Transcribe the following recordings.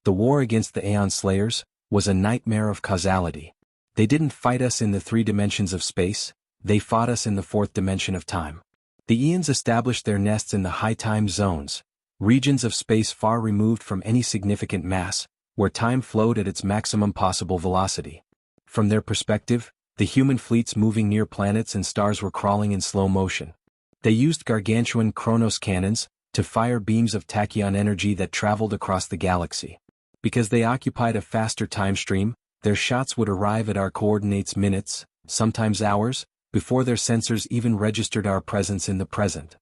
The war against the Aeon Slayers was a nightmare of causality. They didn't fight us in the 3 dimensions of space, they fought us in the 4th dimension of time. The Aeons established their nests in the high time zones, regions of space far removed from any significant mass, where time flowed at its maximum possible velocity. From their perspective, the human fleets moving near planets and stars were crawling in slow motion. They used gargantuan Chronos cannons to fire beams of tachyon energy that traveled across the galaxy. Because they occupied a faster time stream, their shots would arrive at our coordinates minutes, sometimes hours, before their sensors even registered our presence in the present.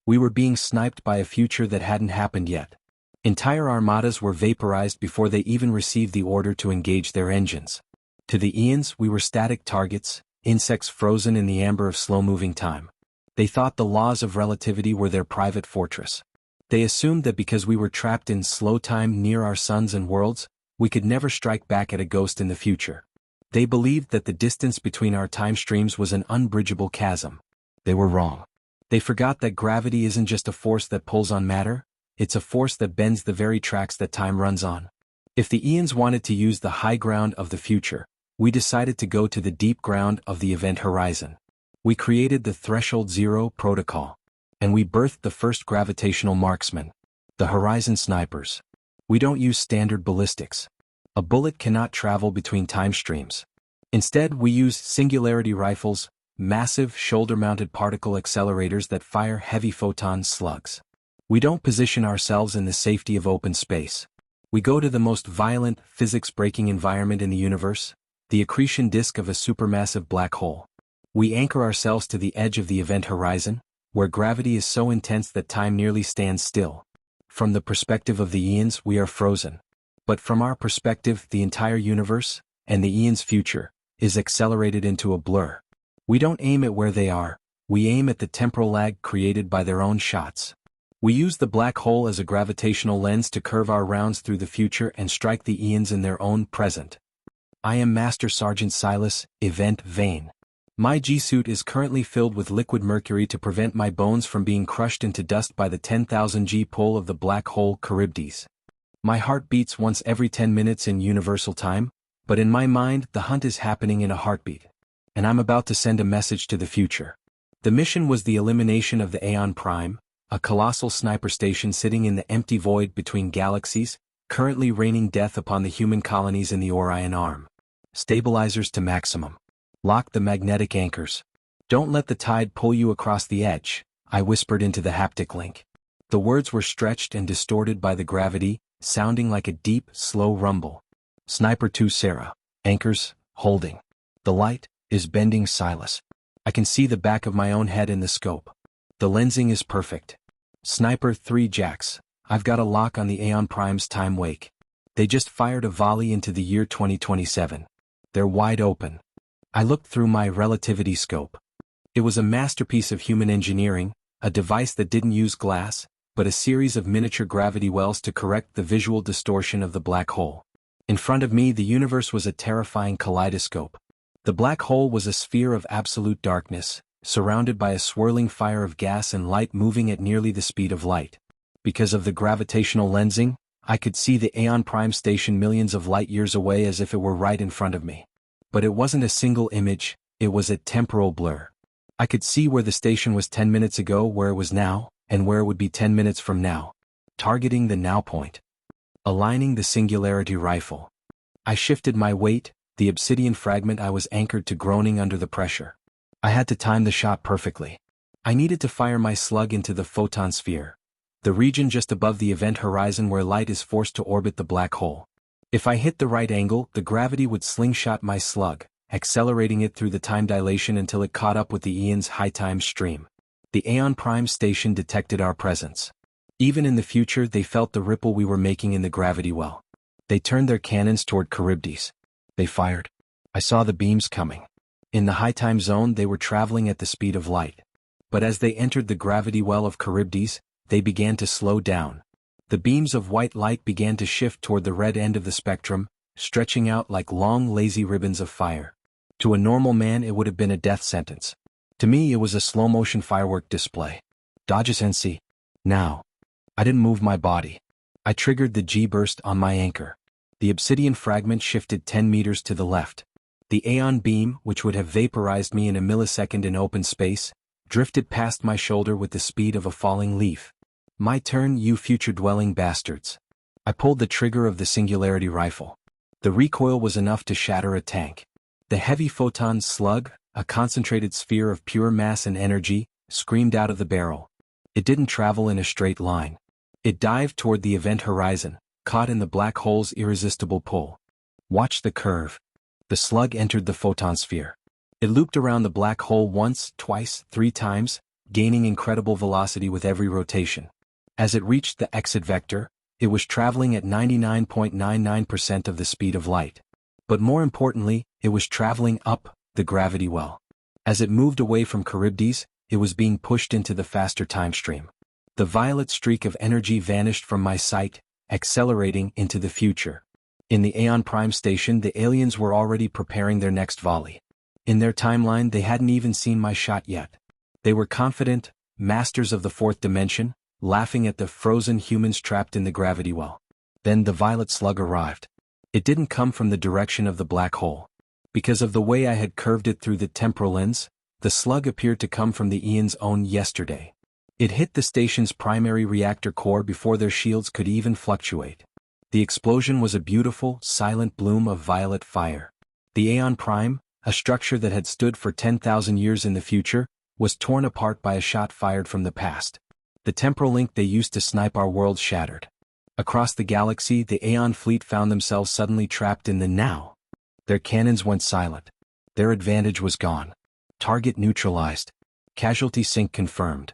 We were being sniped by a future that hadn't happened yet. Entire armadas were vaporized before they even received the order to engage their engines. To the Aeons, we were static targets, insects frozen in the amber of slow-moving time. They thought the laws of relativity were their private fortress. They assumed that because we were trapped in slow time near our suns and worlds, we could never strike back at a ghost in the future. They believed that the distance between our time streams was an unbridgeable chasm. They were wrong. They forgot that gravity isn't just a force that pulls on matter, it's a force that bends the very tracks that time runs on. If the Aeons wanted to use the high ground of the future, we decided to go to the deep ground of the event horizon. We created the Threshold Zero protocol. And we birthed the first gravitational marksmen, the Horizon Snipers. We don't use standard ballistics. A bullet cannot travel between time streams. Instead, we use singularity rifles, massive shoulder-mounted particle accelerators that fire heavy photon slugs. We don't position ourselves in the safety of open space. We go to the most violent, physics-breaking environment in the universe, the accretion disk of a supermassive black hole. We anchor ourselves to the edge of the event horizon, where gravity is so intense that time nearly stands still. From the perspective of the Aeons, we are frozen. But from our perspective, the entire universe, and the Aeons' future, is accelerated into a blur. We don't aim at where they are, we aim at the temporal lag created by their own shots. We use the black hole as a gravitational lens to curve our rounds through the future and strike the Aeons in their own present. I am Master Sergeant Silas, Event Vane. My G-suit is currently filled with liquid mercury to prevent my bones from being crushed into dust by the 10,000 G pull of the black hole Charybdis. My heart beats once every 10 minutes in universal time, but in my mind the hunt is happening in a heartbeat. And I'm about to send a message to the future. The mission was the elimination of the Aeon Prime, a colossal sniper station sitting in the empty void between galaxies, currently raining death upon the human colonies in the Orion Arm. Stabilizers to maximum. Lock the magnetic anchors. Don't let the tide pull you across the edge, I whispered into the haptic link. The words were stretched and distorted by the gravity, sounding like a deep, slow rumble. Sniper 2 Sarah. Anchors, holding. The light is bending Silas. I can see the back of my own head in the scope. The lensing is perfect. Sniper 3 Jax. I've got a lock on the Aeon Prime's time wake. They just fired a volley into the year 2027. They're wide open. I looked through my relativity scope. It was a masterpiece of human engineering, a device that didn't use glass, but a series of miniature gravity wells to correct the visual distortion of the black hole. In front of me, the universe was a terrifying kaleidoscope. The black hole was a sphere of absolute darkness, surrounded by a swirling fire of gas and light moving at nearly the speed of light. Because of the gravitational lensing, I could see the Aeon Prime station millions of light years away as if it were right in front of me. But it wasn't a single image, it was a temporal blur. I could see where the station was 10 minutes ago, where it was now, and where it would be 10 minutes from now. Targeting the now point. Aligning the singularity rifle. I shifted my weight, the obsidian fragment I was anchored to groaning under the pressure. I had to time the shot perfectly. I needed to fire my slug into the photon sphere, the region just above the event horizon where light is forced to orbit the black hole. If I hit the right angle, the gravity would slingshot my slug, accelerating it through the time dilation until it caught up with the Aeon's high time stream. The Aeon Prime station detected our presence. Even in the future, they felt the ripple we were making in the gravity well. They turned their cannons toward Charybdis. They fired. I saw the beams coming. In the high time zone, they were traveling at the speed of light. But as they entered the gravity well of Charybdis, they began to slow down. The beams of white light began to shift toward the red end of the spectrum, stretching out like long, lazy ribbons of fire. To a normal man, it would have been a death sentence. To me, it was a slow-motion firework display. Dodge NC. Now. I didn't move my body. I triggered the G-burst on my anchor. The obsidian fragment shifted 10 meters to the left. The Aeon beam, which would have vaporized me in a millisecond in open space, drifted past my shoulder with the speed of a falling leaf. My turn, you future-dwelling bastards. I pulled the trigger of the singularity rifle. The recoil was enough to shatter a tank. The heavy photon slug, a concentrated sphere of pure mass and energy, screamed out of the barrel. It didn't travel in a straight line. It dived toward the event horizon, caught in the black hole's irresistible pull. Watch the curve. The slug entered the photon sphere. It looped around the black hole once, twice, 3 times, gaining incredible velocity with every rotation. As it reached the exit vector, it was traveling at 99.99% of the speed of light. But more importantly, it was traveling up the gravity well. As it moved away from Charybdis, it was being pushed into the faster time stream. The violet streak of energy vanished from my sight, accelerating into the future. In the Aeon Prime station, the aliens were already preparing their next volley. In their timeline, they hadn't even seen my shot yet. They were confident, masters of the 4th dimension, laughing at the frozen humans trapped in the gravity well. Then the violet slug arrived. It didn't come from the direction of the black hole. Because of the way I had curved it through the temporal lens, the slug appeared to come from the Aeon's own yesterday. It hit the station's primary reactor core before their shields could even fluctuate. The explosion was a beautiful, silent bloom of violet fire. The Aeon Prime, a structure that had stood for 10,000 years in the future, was torn apart by a shot fired from the past. The temporal link they used to snipe our world shattered. Across the galaxy, the Aeon fleet found themselves suddenly trapped in the now. Their cannons went silent. Their advantage was gone. Target neutralized. Casualty sink confirmed.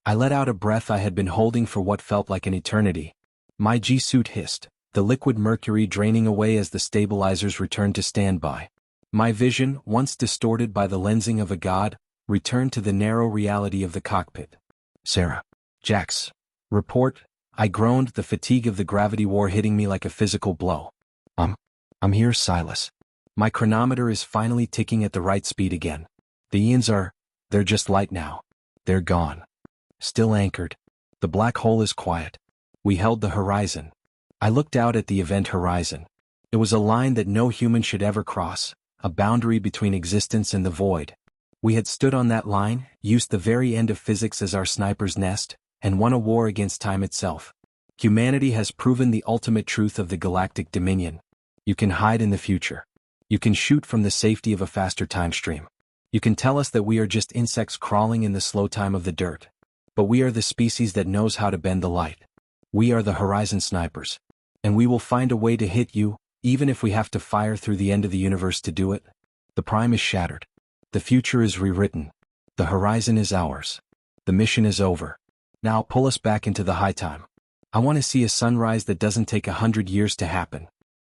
I let out a breath I had been holding for what felt like an eternity. My G-suit hissed, the liquid mercury draining away as the stabilizers returned to standby. My vision, once distorted by the lensing of a god, returned to the narrow reality of the cockpit. Sarah. Jax. Report. I groaned, the fatigue of the gravity war hitting me like a physical blow. I'm here, Silas. My chronometer is finally ticking at the right speed again. The Aeons they're just light now. They're gone. Still anchored. The black hole is quiet. We held the horizon. I looked out at the event horizon. It was a line that no human should ever cross, a boundary between existence and the void. We had stood on that line, used the very end of physics as our sniper's nest, and won a war against time itself. Humanity has proven the ultimate truth of the galactic dominion. You can hide in the future. You can shoot from the safety of a faster time stream. You can tell us that we are just insects crawling in the slow time of the dirt. But we are the species that knows how to bend the light. We are the horizon snipers. And we will find a way to hit you, even if we have to fire through the end of the universe to do it. The Prime is shattered. The future is rewritten. The horizon is ours. The mission is over. Now pull us back into the high time. I want to see a sunrise that doesn't take 100 years to happen.